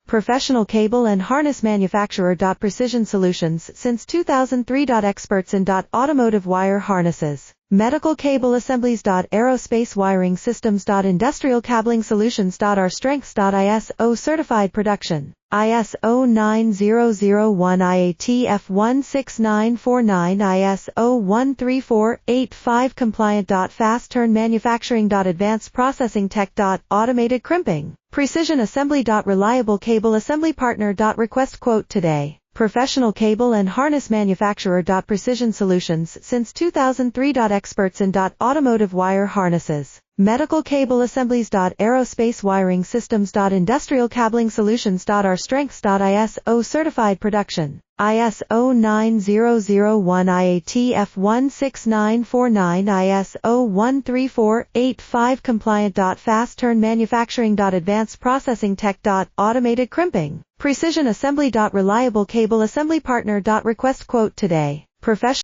Professional cable and harness manufacturer. Precision Solutions since 2003. Experts in automotive wire harnesses, medical cable assemblies. Aerospace wiring systems. Industrial cabling solutions. Our strengths. ISO certified production. ISO 9001 IATF 16949 ISO 13485 compliant. Fast turn manufacturing. Advanced processing tech. Automated crimping. Precision assembly. Reliable cable assembly partner. Request quote today. Professional cable and harness manufacturer. Precision Solutions since 2003. Experts in automotive wire harnesses, medical cable assemblies. Aerospace wiring systems. Industrial cabling solutions. Our strengths. ISO certified production. ISO 9001 IATF 16949 ISO 13485 compliant. Fast turn manufacturing. Advanced processing tech. Automated crimping. Precision assembly. Reliable cable assembly partner. Request quote today. Professional